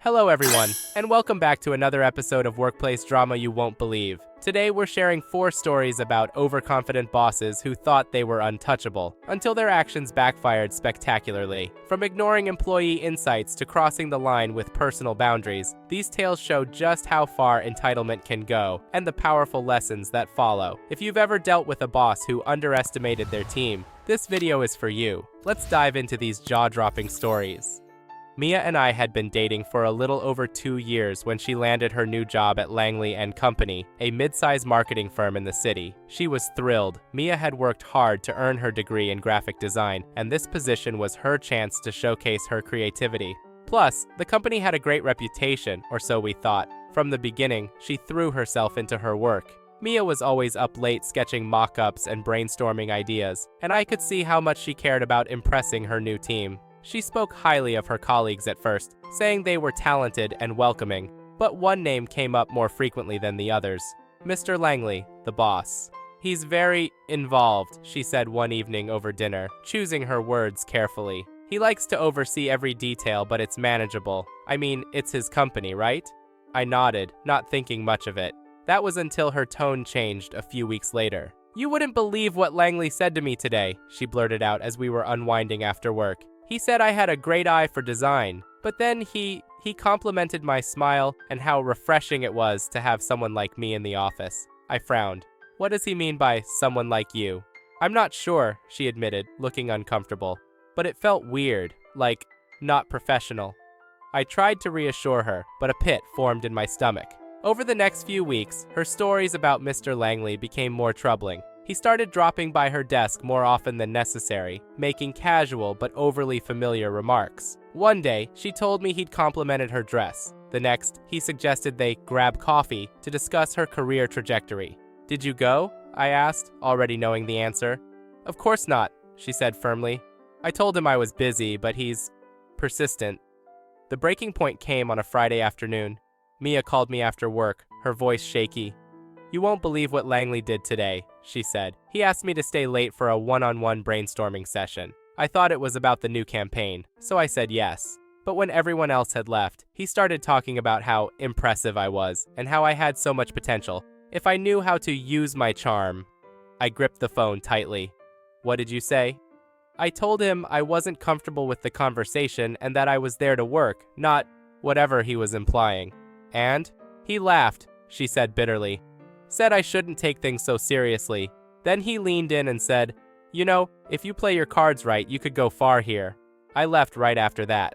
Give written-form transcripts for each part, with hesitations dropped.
Hello everyone, and welcome back to another episode of Workplace Drama You Won't Believe. Today we're sharing 4 stories about overconfident bosses who thought they were untouchable, until their actions backfired spectacularly. From ignoring employee insights to crossing the line with personal boundaries, these tales show just how far entitlement can go, and the powerful lessons that follow. If you've ever dealt with a boss who underestimated their team, this video is for you. Let's dive into these jaw-dropping stories. Mia and I had been dating for a little over 2 years when she landed her new job at Langley & Company, a mid-size marketing firm in the city. She was thrilled. Mia had worked hard to earn her degree in graphic design, and this position was her chance to showcase her creativity. Plus, the company had a great reputation, or so we thought. From the beginning, she threw herself into her work. Mia was always up late sketching mock-ups and brainstorming ideas, and I could see how much she cared about impressing her new team. She spoke highly of her colleagues at first, saying they were talented and welcoming, but one name came up more frequently than the others: Mr. Langley, the boss. "He's very involved," she said one evening over dinner, choosing her words carefully. "He likes to oversee every detail, but it's manageable. I mean, it's his company, right?" I nodded, not thinking much of it. That was until her tone changed a few weeks later. "You wouldn't believe what Langley said to me today," she blurted out as we were unwinding after work. "He said I had a great eye for design, but then he complimented my smile and how refreshing it was to have someone like me in the office." I frowned. "What does he mean by someone like you?" "I'm not sure," she admitted, looking uncomfortable. "But it felt weird, like, not professional." I tried to reassure her, but a pit formed in my stomach. Over the next few weeks, her stories about Mr. Langley became more troubling. He started dropping by her desk more often than necessary, making casual but overly familiar remarks. One day, she told me he'd complimented her dress. The next, he suggested they grab coffee to discuss her career trajectory. "Did you go?" I asked, already knowing the answer. "Of course not," she said firmly. I told him I was busy, but he's persistent. The breaking point came on a Friday afternoon. Mia called me after work, her voice shaky. "You won't believe what Langley did today," she said. "He asked me to stay late for a one-on-one brainstorming session. I thought it was about the new campaign, so I said yes. But when everyone else had left, he started talking about how impressive I was and how I had so much potential if I knew how to use my charm." I gripped the phone tightly. "What did you say?" I told him I wasn't comfortable with the conversation and that I was there to work, not whatever he was implying. "And?" "He laughed," she said bitterly. "Said I shouldn't take things so seriously. Then he leaned in and said, 'You know, if you play your cards right, you could go far here.' I left right after that."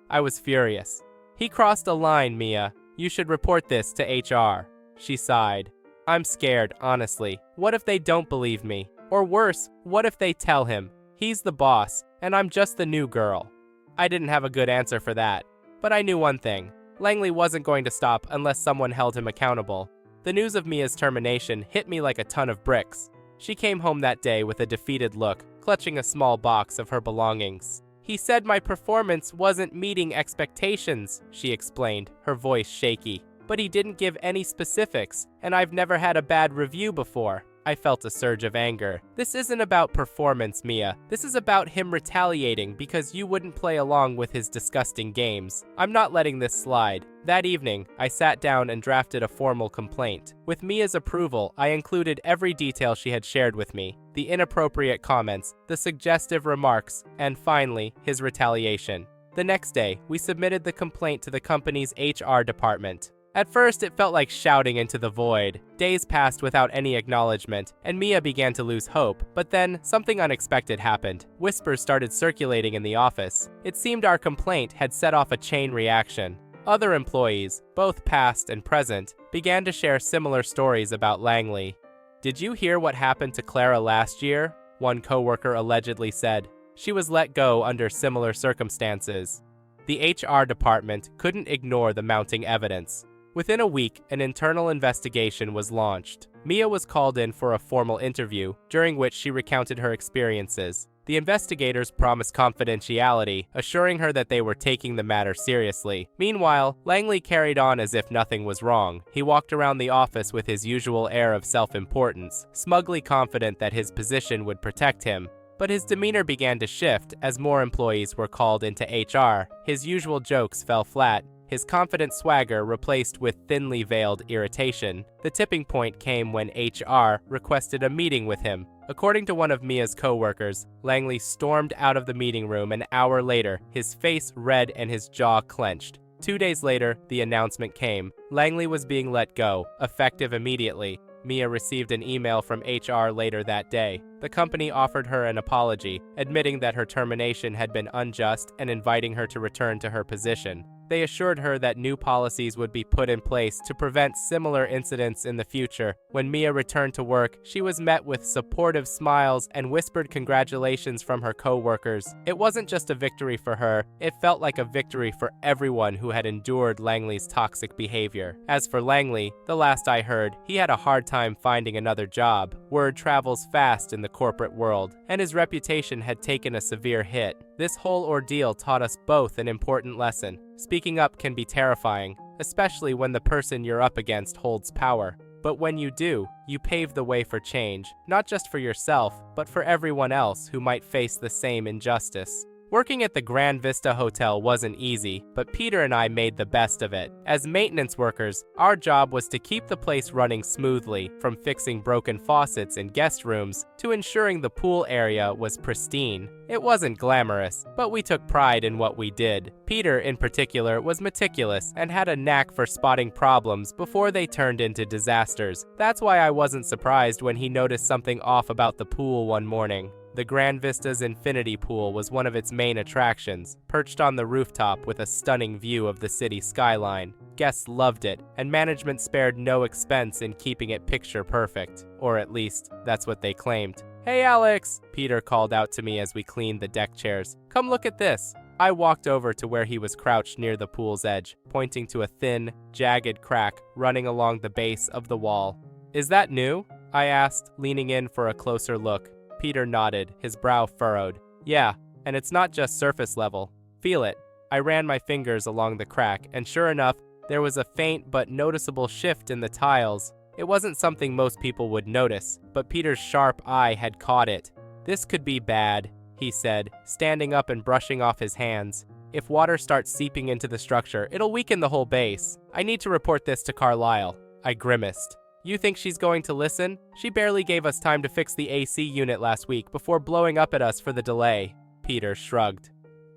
I was furious. "He crossed a line, Mia. You should report this to HR." She sighed. "I'm scared, honestly. What if they don't believe me? Or worse, what if they tell him? He's the boss, and I'm just the new girl." I didn't have a good answer for that. But I knew one thing. Langley wasn't going to stop unless someone held him accountable. The news of Mia's termination hit me like a ton of bricks. She came home that day with a defeated look, clutching a small box of her belongings. "He said my performance wasn't meeting expectations," she explained, her voice shaky. "But he didn't give any specifics, and I've never had a bad review before." I felt a surge of anger. "This isn't about performance, Mia. This is about him retaliating because you wouldn't play along with his disgusting games. I'm not letting this slide." That evening, I sat down and drafted a formal complaint. With Mia's approval, I included every detail she had shared with me: the inappropriate comments, the suggestive remarks, and finally, his retaliation. The next day, we submitted the complaint to the company's HR department. At first, it felt like shouting into the void. Days passed without any acknowledgement, and Mia began to lose hope. But then, something unexpected happened. Whispers started circulating in the office. It seemed our complaint had set off a chain reaction. Other employees, both past and present, began to share similar stories about Langley. "Did you hear what happened to Clara last year?" one coworker allegedly said. "She was let go under similar circumstances." The HR department couldn't ignore the mounting evidence. Within a week, an internal investigation was launched. Mia was called in for a formal interview, during which she recounted her experiences. The investigators promised confidentiality, assuring her that they were taking the matter seriously. Meanwhile, Langley carried on as if nothing was wrong. He walked around the office with his usual air of self-importance, smugly confident that his position would protect him. But his demeanor began to shift as more employees were called into HR. His usual jokes fell flat. his confident swagger replaced with thinly veiled irritation. The tipping point came when HR requested a meeting with him. According to one of Mia's co-workers, Langley stormed out of the meeting room an hour later, his face red and his jaw clenched. 2 days later, the announcement came. Langley was being let go, effective immediately. Mia received an email from HR later that day. The company offered her an apology, admitting that her termination had been unjust and inviting her to return to her position. They assured her that new policies would be put in place to prevent similar incidents in the future. When Mia returned to work, she was met with supportive smiles and whispered congratulations from her co-workers. It wasn't just a victory for her, it felt like a victory for everyone who had endured Langley's toxic behavior. As for Langley, the last I heard, he had a hard time finding another job. Word travels fast in the corporate world, and his reputation had taken a severe hit. This whole ordeal taught us both an important lesson. Speaking up can be terrifying, especially when the person you're up against holds power. But when you do, you pave the way for change, not just for yourself, but for everyone else who might face the same injustice. Working at the Grand Vista Hotel wasn't easy, but Peter and I made the best of it. As maintenance workers, our job was to keep the place running smoothly, from fixing broken faucets in guest rooms to ensuring the pool area was pristine. It wasn't glamorous, but we took pride in what we did. Peter, in particular, was meticulous and had a knack for spotting problems before they turned into disasters. That's why I wasn't surprised when he noticed something off about the pool one morning. The Grand Vista's infinity pool was one of its main attractions, perched on the rooftop with a stunning view of the city skyline. Guests loved it, and management spared no expense in keeping it picture perfect. Or at least, that's what they claimed. "Hey Alex," Peter called out to me as we cleaned the deck chairs. "Come look at this." I walked over to where he was crouched near the pool's edge, pointing to a thin, jagged crack running along the base of the wall. "Is that new?" I asked, leaning in for a closer look. Peter nodded, his brow furrowed. "Yeah, and it's not just surface level. Feel it." I ran my fingers along the crack, and sure enough, there was a faint but noticeable shift in the tiles. It wasn't something most people would notice, but Peter's sharp eye had caught it. "This could be bad," he said, standing up and brushing off his hands. "If water starts seeping into the structure, it'll weaken the whole base. I need to report this to Carlisle." I grimaced. "You think she's going to listen? She barely gave us time to fix the AC unit last week before blowing up at us for the delay." Peter shrugged.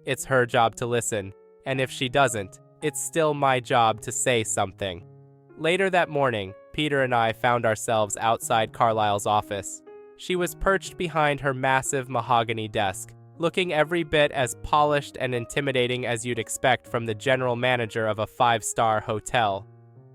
"It's her job to listen, and if she doesn't, it's still my job to say something." Later that morning, Peter and I found ourselves outside Carlisle's office. She was perched behind her massive mahogany desk, looking every bit as polished and intimidating as you'd expect from the general manager of a five-star hotel.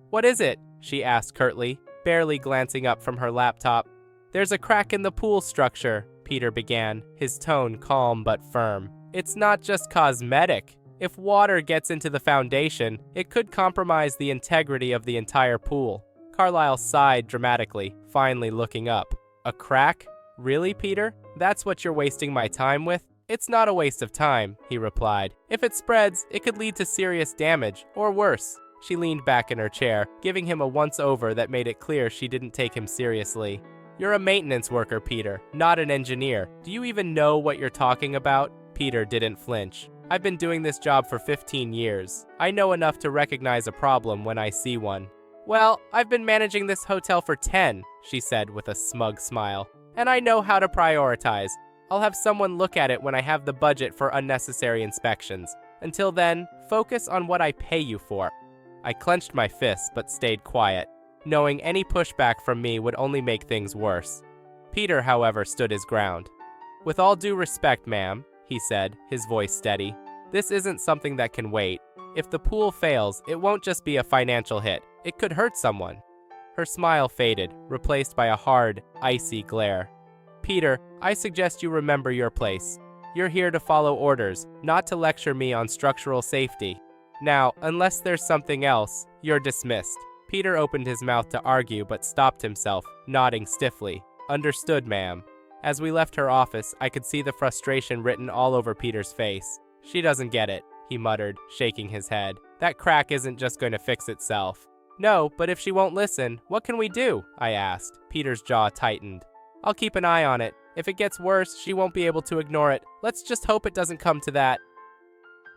"What is it?" she asked curtly, barely glancing up from her laptop. "There's a crack in the pool structure," Peter began, his tone calm but firm. "It's not just cosmetic. If water gets into the foundation, it could compromise the integrity of the entire pool." Carlisle sighed dramatically, finally looking up. "A crack? Really, Peter? That's what you're wasting my time with?" "It's not a waste of time," he replied. "If it spreads, it could lead to serious damage, or worse." She leaned back in her chair, giving him a once-over that made it clear she didn't take him seriously. "You're a maintenance worker, Peter, not an engineer. Do you even know what you're talking about?" Peter didn't flinch. "I've been doing this job for 15 years. I know enough to recognize a problem when I see one." "Well, I've been managing this hotel for 10, she said with a smug smile. "And I know how to prioritize. I'll have someone look at it when I have the budget for unnecessary inspections. Until then, focus on what I pay you for." I clenched my fists but stayed quiet, knowing any pushback from me would only make things worse. Peter, however, stood his ground. "With all due respect, ma'am," he said, his voice steady, "this isn't something that can wait. If the pool fails, it won't just be a financial hit. It could hurt someone." Her smile faded, replaced by a hard, icy glare. "Peter, I suggest you remember your place. You're here to follow orders, not to lecture me on structural safety. Now, unless there's something else, you're dismissed." Peter opened his mouth to argue but stopped himself, nodding stiffly. "Understood, ma'am." As we left her office, I could see the frustration written all over Peter's face. "She doesn't get it," he muttered, shaking his head. "That crack isn't just going to fix itself." "No, but if she won't listen, what can we do?" I asked. Peter's jaw tightened. "I'll keep an eye on it. If it gets worse, she won't be able to ignore it. Let's just hope it doesn't come to that."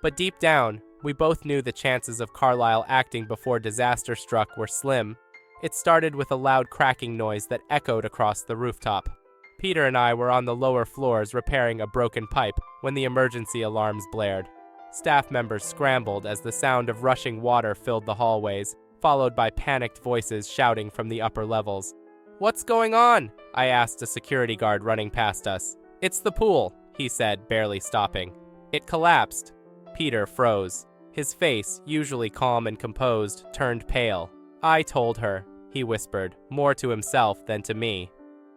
But deep down, We both knew the chances of Carlisle acting before disaster struck were slim. It started with a loud cracking noise that echoed across the rooftop. Peter and I were on the lower floors repairing a broken pipe when the emergency alarms blared. Staff members scrambled as the sound of rushing water filled the hallways, followed by panicked voices shouting from the upper levels. "What's going on?" I asked a security guard running past us. "It's the pool," he said, barely stopping. "It collapsed." Peter froze. His face, usually calm and composed, turned pale. "I told her," he whispered, more to himself than to me.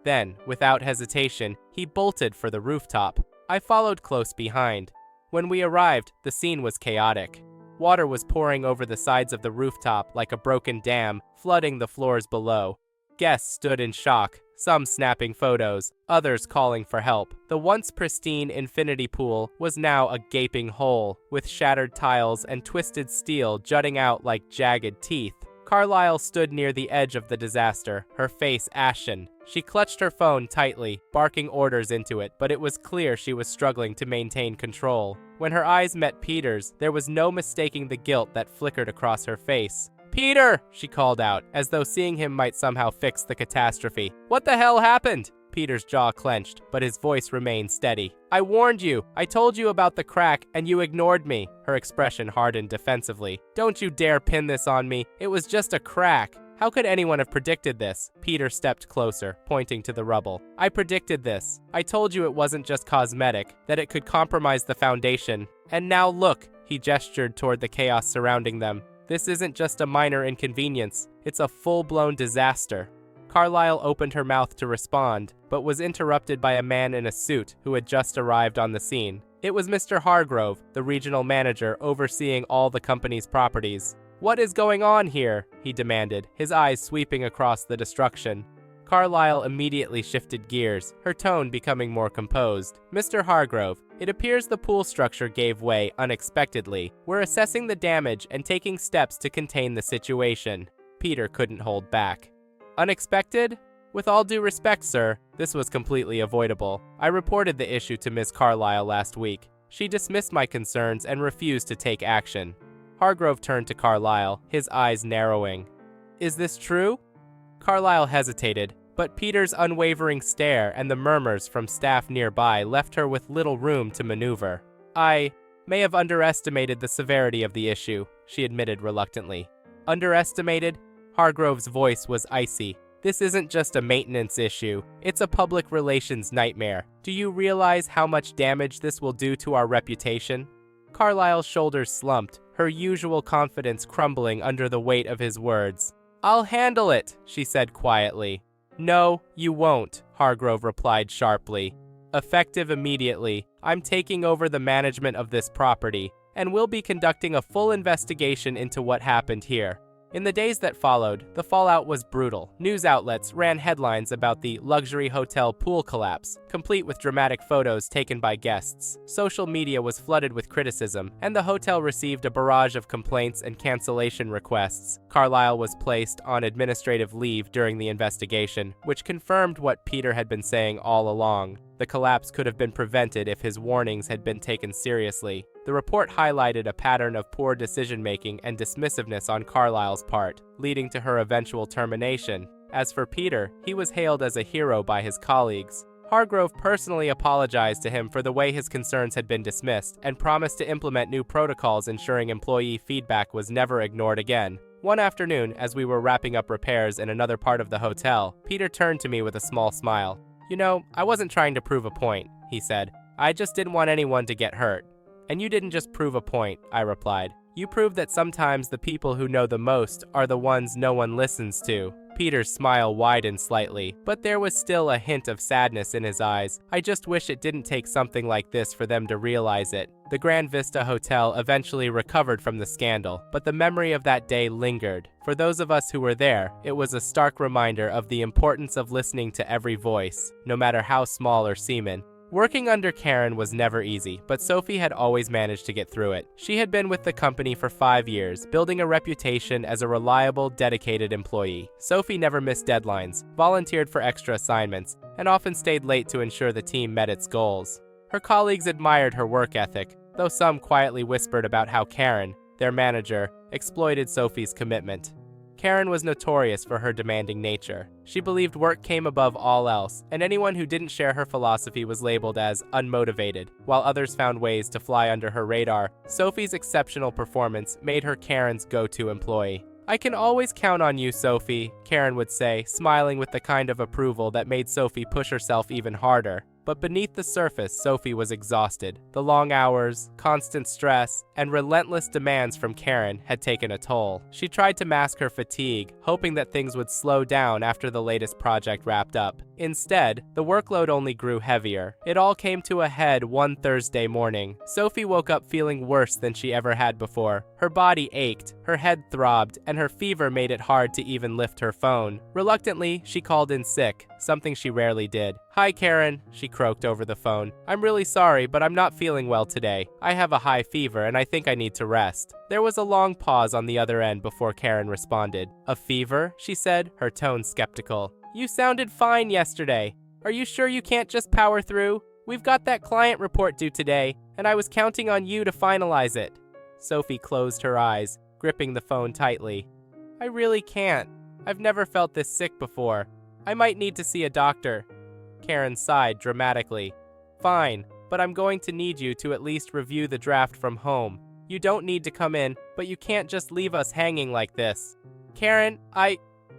Then, without hesitation, he bolted for the rooftop. I followed close behind. When we arrived, the scene was chaotic. Water was pouring over the sides of the rooftop like a broken dam, flooding the floors below. Guests stood in shock, some snapping photos, others calling for help. The once pristine infinity pool was now a gaping hole, with shattered tiles and twisted steel jutting out like jagged teeth. Carlisle stood near the edge of the disaster, her face ashen. She clutched her phone tightly, barking orders into it, but it was clear she was struggling to maintain control. When her eyes met Peter's, there was no mistaking the guilt that flickered across her face. "Peter!" she called out, as though seeing him might somehow fix the catastrophe. "What the hell happened?" Peter's jaw clenched, but his voice remained steady. "I warned you. I told you about the crack, and you ignored me." Her expression hardened defensively. "Don't you dare pin this on me. It was just a crack." "How could anyone have predicted this?" Peter stepped closer, pointing to the rubble. "I predicted this. I told you it wasn't just cosmetic, that it could compromise the foundation. And now look," he gestured toward the chaos surrounding them. "This isn't just a minor inconvenience. It's a full-blown disaster." Carlisle opened her mouth to respond, but was interrupted by a man in a suit who had just arrived on the scene. It was Mr. Hargrove, the regional manager overseeing all the company's properties. "What is going on here?" he demanded, his eyes sweeping across the destruction. Carlisle immediately shifted gears, her tone becoming more composed. "Mr. Hargrove, it appears the pool structure gave way unexpectedly. We're assessing the damage and taking steps to contain the situation." Peter couldn't hold back. "Unexpected? With all due respect, sir, this was completely avoidable. I reported the issue to Miss Carlisle last week. She dismissed my concerns and refused to take action." Hargrove turned to Carlisle, his eyes narrowing. "Is this true?" Carlisle hesitated, but Peter's unwavering stare and the murmurs from staff nearby left her with little room to maneuver. "I may have underestimated the severity of the issue," she admitted reluctantly. "Underestimated?" Hargrove's voice was icy. "This isn't just a maintenance issue. It's a public relations nightmare. Do you realize how much damage this will do to our reputation?" Carlisle's shoulders slumped, her usual confidence crumbling under the weight of his words. "I'll handle it," she said quietly. "No, you won't," Hargrove replied sharply. "Effective immediately, I'm taking over the management of this property, and we'll be conducting a full investigation into what happened here." In the days that followed, the fallout was brutal. News outlets ran headlines about the luxury hotel pool collapse, complete with dramatic photos taken by guests. Social media was flooded with criticism, and the hotel received a barrage of complaints and cancellation requests. Carlisle was placed on administrative leave during the investigation, which confirmed what Peter had been saying all along. The collapse could have been prevented if his warnings had been taken seriously. The report highlighted a pattern of poor decision-making and dismissiveness on Carlisle's part, leading to her eventual termination. As for Peter, he was hailed as a hero by his colleagues. Hargrove personally apologized to him for the way his concerns had been dismissed and promised to implement new protocols ensuring employee feedback was never ignored again. One afternoon, as we were wrapping up repairs in another part of the hotel, Peter turned to me with a small smile. "You know, I wasn't trying to prove a point," he said. "I just didn't want anyone to get hurt." "And you didn't just prove a point," I replied. "You proved that sometimes the people who know the most are the ones no one listens to." Peter's smile widened slightly, but there was still a hint of sadness in his eyes. "I just wish it didn't take something like this for them to realize it." The Grand Vista Hotel eventually recovered from the scandal, but the memory of that day lingered. For those of us who were there, it was a stark reminder of the importance of listening to every voice, no matter how small or seeming. Working under Karen was never easy, but Sophie had always managed to get through it. She had been with the company for 5 years, building a reputation as a reliable, dedicated employee. Sophie never missed deadlines, volunteered for extra assignments, and often stayed late to ensure the team met its goals. Her colleagues admired her work ethic, though some quietly whispered about how Karen, their manager, exploited Sophie's commitment. Karen was notorious for her demanding nature. She believed work came above all else, and anyone who didn't share her philosophy was labeled as unmotivated, while others found ways to fly under her radar. Sophie's exceptional performance made her Karen's go-to employee. "I can always count on you, Sophie," Karen would say, smiling with the kind of approval that made Sophie push herself even harder. But beneath the surface, Sophie was exhausted. The long hours, constant stress, and relentless demands from Karen had taken a toll. She tried to mask her fatigue, hoping that things would slow down after the latest project wrapped up. Instead, the workload only grew heavier. It all came to a head one Thursday morning. Sophie woke up feeling worse than she ever had before. Her body ached, her head throbbed, and her fever made it hard to even lift her phone. Reluctantly, she called in sick, something she rarely did. "Hi, Karen," she croaked over the phone. "I'm really sorry, but I'm not feeling well today. I have a high fever and I think I need to rest." There was a long pause on the other end before Karen responded. "A fever?" she said, her tone skeptical. "You sounded fine yesterday. Are you sure you can't just power through? We've got that client report due today, and I was counting on you to finalize it." Sophie closed her eyes, gripping the phone tightly. "I really can't. I've never felt this sick before. I might need to see a doctor." Karen sighed dramatically. "Fine, but I'm going to need you to at least review the draft from home. You don't need to come in, but you can't just leave us hanging like this." "Karen,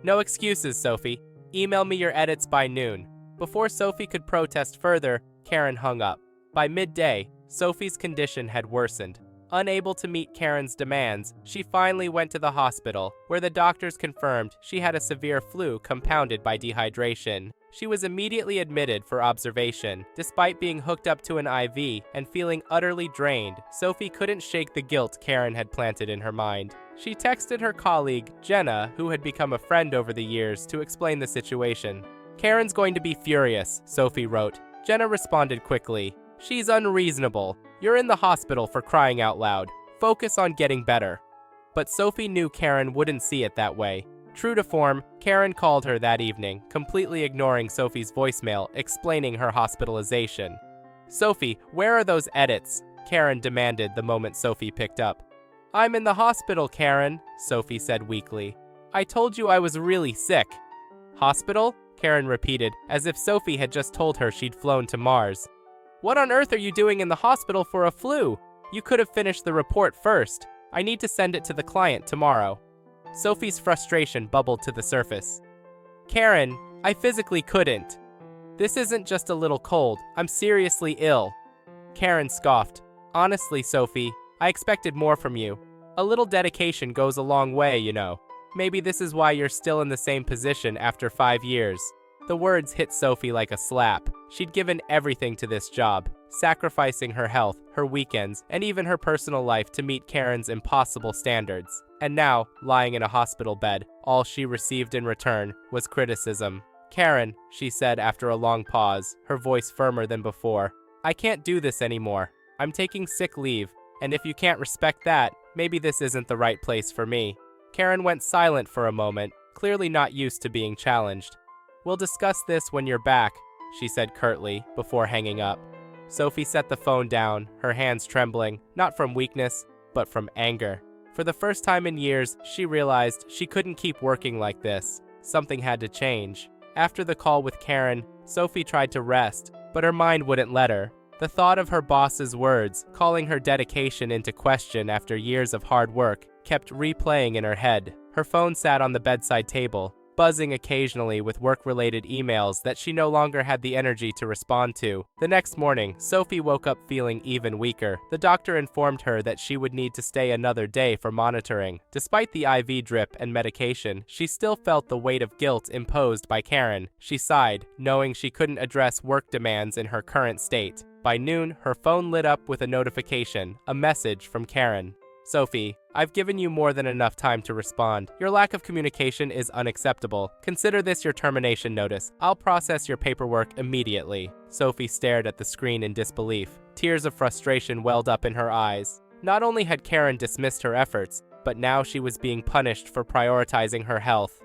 No excuses, Sophie. Email me your edits by noon." Before Sophie could protest further, Karen hung up. By midday, Sophie's condition had worsened. Unable to meet Karen's demands, she finally went to the hospital, where the doctors confirmed she had a severe flu compounded by dehydration. She was immediately admitted for observation. Despite being hooked up to an IV and feeling utterly drained, Sophie couldn't shake the guilt Karen had planted in her mind. She texted her colleague, Jenna, who had become a friend over the years, to explain the situation. "Karen's going to be furious," Sophie wrote. Jenna responded quickly. "She's unreasonable. You're in the hospital for crying out loud. Focus on getting better." But Sophie knew Karen wouldn't see it that way. True to form, Karen called her that evening, completely ignoring Sophie's voicemail explaining her hospitalization. "Sophie, where are those edits?" Karen demanded the moment Sophie picked up. "I'm in the hospital, Karen," Sophie said weakly. "I told you I was really sick." "Hospital?" Karen repeated, as if Sophie had just told her she'd flown to Mars. "What on earth are you doing in the hospital for a flu? You could have finished the report first. I need to send it to the client tomorrow." Sophie's frustration bubbled to the surface. "Karen, I physically couldn't. This isn't just a little cold. I'm seriously ill." Karen scoffed. "Honestly, Sophie, I expected more from you. A little dedication goes a long way, you know. Maybe this is why you're still in the same position after 5 years." The words hit Sophie like a slap. She'd given everything to this job, sacrificing her health, her weekends, and even her personal life to meet Karen's impossible standards. And now, lying in a hospital bed, all she received in return was criticism. "Karen," she said after a long pause, her voice firmer than before, "I can't do this anymore. I'm taking sick leave, and if you can't respect that, maybe this isn't the right place for me." Karen went silent for a moment, clearly not used to being challenged. "We'll discuss this when you're back," she said curtly, before hanging up. Sophie set the phone down, her hands trembling, not from weakness, but from anger. For the first time in years, she realized she couldn't keep working like this. Something had to change. After the call with Karen, Sophie tried to rest, but her mind wouldn't let her. The thought of her boss's words, calling her dedication into question after years of hard work, kept replaying in her head. Her phone sat on the bedside table, buzzing occasionally with work-related emails that she no longer had the energy to respond to. The next morning, Sophie woke up feeling even weaker. The doctor informed her that she would need to stay another day for monitoring. Despite the IV drip and medication, she still felt the weight of guilt imposed by Karen. She sighed, knowing she couldn't address work demands in her current state. By noon, her phone lit up with a notification, a message from Karen. "Sophie, I've given you more than enough time to respond. Your lack of communication is unacceptable. Consider this your termination notice. I'll process your paperwork immediately." Sophie stared at the screen in disbelief. Tears of frustration welled up in her eyes. Not only had Karen dismissed her efforts, but now she was being punished for prioritizing her health.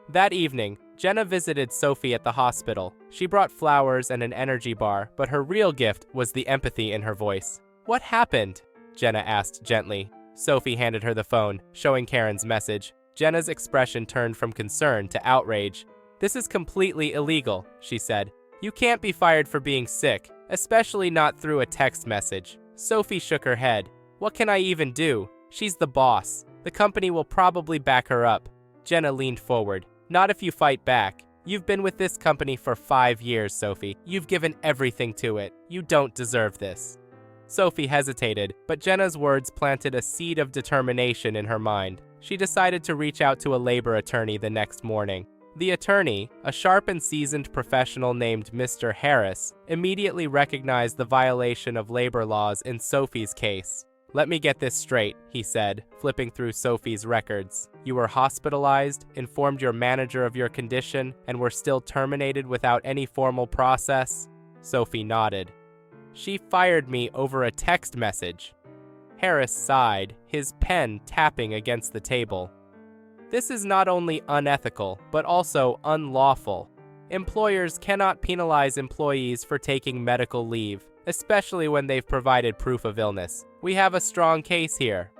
That evening, Jenna visited Sophie at the hospital. She brought flowers and an energy bar, but her real gift was the empathy in her voice. What happened? Jenna asked gently. Sophie handed her the phone, showing Karen's message. Jenna's expression turned from concern to outrage. This is completely illegal, she said. You can't be fired for being sick, especially not through a text message. Sophie shook her head. What can I even do? She's the boss. The company will probably back her up. Jenna leaned forward. Not if you fight back. You've been with this company for 5 years, Sophie. You've given everything to it. You don't deserve this. Sophie hesitated, but Jenna's words planted a seed of determination in her mind. She decided to reach out to a labor attorney the next morning. The attorney, a sharp and seasoned professional named Mr. Harris, immediately recognized the violation of labor laws in Sophie's case. Let me get this straight, he said, flipping through Sophie's records. You were hospitalized, informed your manager of your condition, and were still terminated without any formal process? Sophie nodded. She fired me over a text message. Harris sighed, his pen tapping against the table. This is not only unethical, but also unlawful. Employers cannot penalize employees for taking medical leave, especially when they've provided proof of illness. We have a strong case here.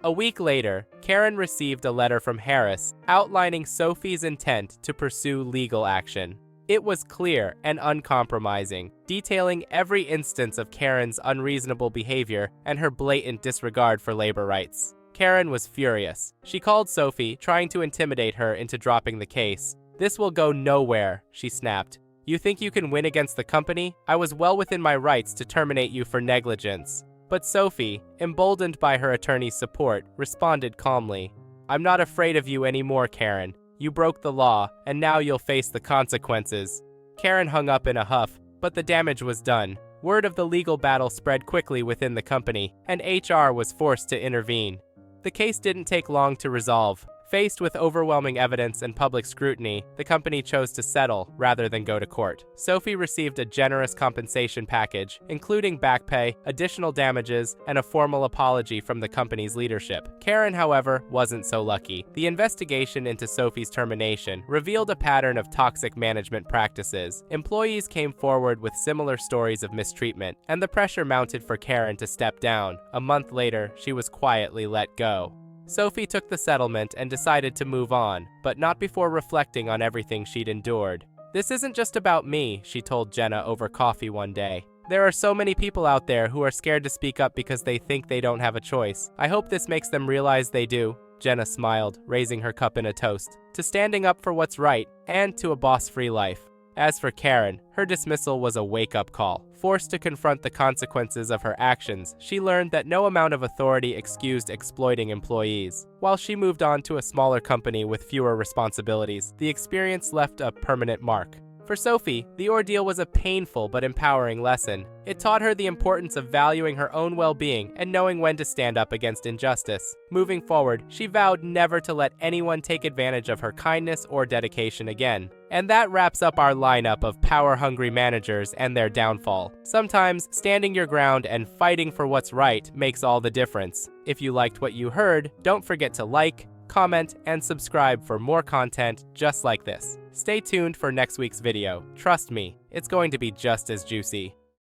A week later, Karen received a letter from Harris outlining Sophie's intent to pursue legal action. It was clear and uncompromising, detailing every instance of Karen's unreasonable behavior and her blatant disregard for labor rights. Karen was furious. She called Sophie, trying to intimidate her into dropping the case. This will go nowhere, she snapped. You think you can win against the company? I was well within my rights to terminate you for negligence. But Sophie, emboldened by her attorney's support, responded calmly. I'm not afraid of you anymore, Karen. You broke the law, and now you'll face the consequences. Karen hung up in a huff, but the damage was done. Word of the legal battle spread quickly within the company, and HR was forced to intervene. The case didn't take long to resolve. Faced with overwhelming evidence and public scrutiny, the company chose to settle rather than go to court. Sophie received a generous compensation package, including back pay, additional damages, and a formal apology from the company's leadership. Karen, however, wasn't so lucky. The investigation into Sophie's termination revealed a pattern of toxic management practices. Employees came forward with similar stories of mistreatment, and the pressure mounted for Karen to step down. A month later, she was quietly let go. Sophie took the settlement and decided to move on, but not before reflecting on everything she'd endured. This isn't just about me, she told Jenna over coffee one day. There are so many people out there who are scared to speak up because they think they don't have a choice. I hope this makes them realize they do. Jenna smiled, raising her cup in a toast, to standing up for what's right and to a boss-free life. As for Karen, her dismissal was a wake-up call. Forced to confront the consequences of her actions, she learned that no amount of authority excused exploiting employees. While she moved on to a smaller company with fewer responsibilities, the experience left a permanent mark. For Sophie, the ordeal was a painful but empowering lesson. It taught her the importance of valuing her own well-being and knowing when to stand up against injustice. Moving forward, she vowed never to let anyone take advantage of her kindness or dedication again. And that wraps up our lineup of power-hungry managers and their downfall. Sometimes, standing your ground and fighting for what's right makes all the difference. If you liked what you heard, don't forget to like, comment, and subscribe for more content just like this. Stay tuned for next week's video. Trust me, it's going to be just as juicy.